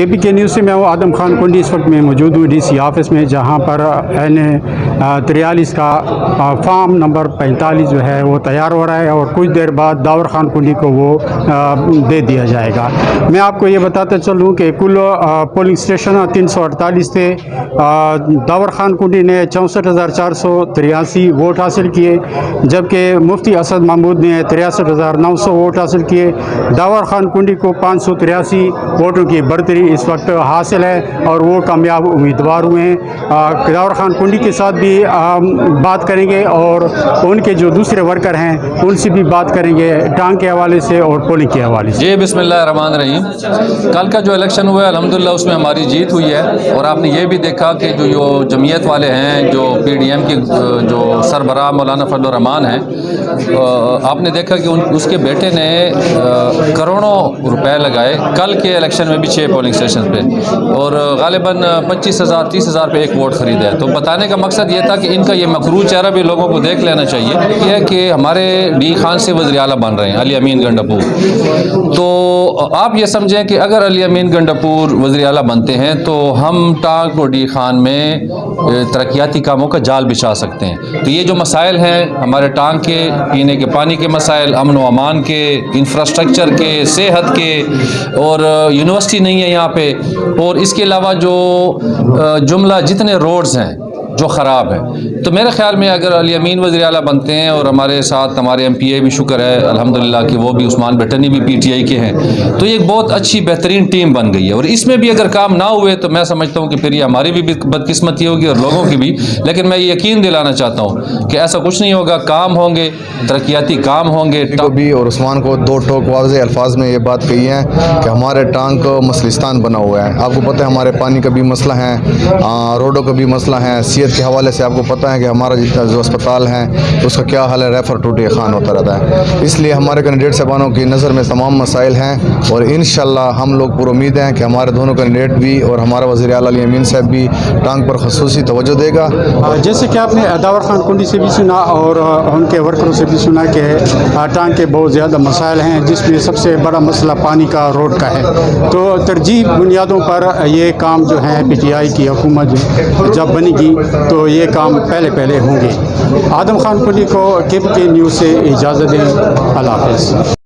KPK news से मैं हूँ आदम खान कुंडी। इस वक्त मैं मौजूद हूँ DC ऑफिस में, जहाँ पर N43 का फार्म नंबर 45 जो है वो तैयार हो रहा है और कुछ देर बाद दावर खान कुंडी को वो दे दिया जाएगा। मैं आपको ये बताता चलूँ कि कुल पोलिंग स्टेशन 348 थे। दावर खान कुंडी ने 64,483 वोट हासिल किए, जबकि मुफ्ती असद महमूद ने 63,900 वोट हासिल किए। दावर खान कुंडी को 583 वोटों की बढ़तरी इस वक्त हासिल है और वो कामयाब उम्मीदवार हुए हैं। दावर खान कुंडी के साथ भी बात करेंगे और उनके जो दूसरे वर्कर हैं उनसे भी बात करेंगे, टांग के हवाले से और पोलिंग के हवाले से। जी बिस्मिल्लाहिर्रहमानिर्रहीम। कल का जो इलेक्शन हुआ है अल्हम्दुलिल्लाह उसमें हमारी जीत हुई है। और आपने ये भी देखा कि जो जमीयत वाले हैं, जो PDM के जो सरबराह मौलाना फजल रहमान हैं, आपने देखा कि उसके बेटे ने करोड़ों रुपए लगाए कल के इलेक्शन में भी 6 पोलिंग स्टेशन पे, और गालिबन 25,000 30,000 पे एक वोट ख़रीदा है। तो बताने का मकसद ये था कि इनका ये मकरूज चेहरा भी लोगों को देख लेना चाहिए। यह है कि हमारे डी खान से वज़ीर आला बन रहे हैं अली अमीन गंडापुर। तो आप ये समझें कि अगर अली अमीन गंडापुर वज़ीर आला बनते हैं तो हम टांग और डी खान में तरक्याती कामों का जाल बिछा सकते हैं। तो ये जो मसाइल हैं हमारे टांग के, पीने के पानी के मसाइल, अमन व अमान के, इंफ्रास्ट्रक्चर के, सेहत के, और यूनिवर्सिटी नहीं है यहाँ पे, और इसके अलावा जो जुमला जितने रोड्स हैं जो ख़राब है, तो मेरे ख़्याल में अगर अली अमीन वज़ीर आला बनते हैं और हमारे साथ हमारे MPA भी शुक्र है अल्हम्दुलिल्लाह कि वो भी उस्मान बटनी भी PTI के हैं, तो ये एक बहुत अच्छी बेहतरीन टीम बन गई है। और इसमें भी अगर काम ना हुए तो मैं समझता हूँ कि फिर ये हमारी भी बदकिस्मती होगी और लोगों की भी। लेकिन मैं ये यकीन दिलाना चाहता हूँ कि ऐसा कुछ नहीं होगा, काम होंगे, तरक्याती काम होंगे। भी और उस्मान को दो टोक वाज़े अल्फाज में ये बात कही है कि हमारे टांग को मसलिस्तान बना हुआ है। आपको पता है हमारे पानी का भी मसला है, रोडों का भी मसला है, सेहत के हवाले से आपको पता है कि हमारा जितना जो अस्पताल है उसका क्या हाल है, रेफ़र टूटे खान होता रहता है। इसलिए हमारे कैंडिडेट साहबानों की नज़र में तमाम मसाइल हैं और इंशाअल्लाह हम लोग पूरी उम्मीद हैं कि हमारे दोनों कैंडिडेट भी और हमारा वज़ीर आला अली अमीन साहब भी टांग पर ख़ुसूसी तवज्जो देगा। जैसे कि आपने दावर खान कुंडी से भी सुना और उनके वर्करों से भी सुना कि टांग के बहुत ज़्यादा मसाइल हैं, जिसमें सबसे बड़ा मसला पानी का, रोड का है। तो तरजीह बुनियादों पर ये काम जो है PTI की हुकूमत जब बनेगी तो ये काम पहले होंगे। आदम खान कुंडी को KPK न्यूज़ से इजाज़त दें। अल्लाह हाफ़िज़।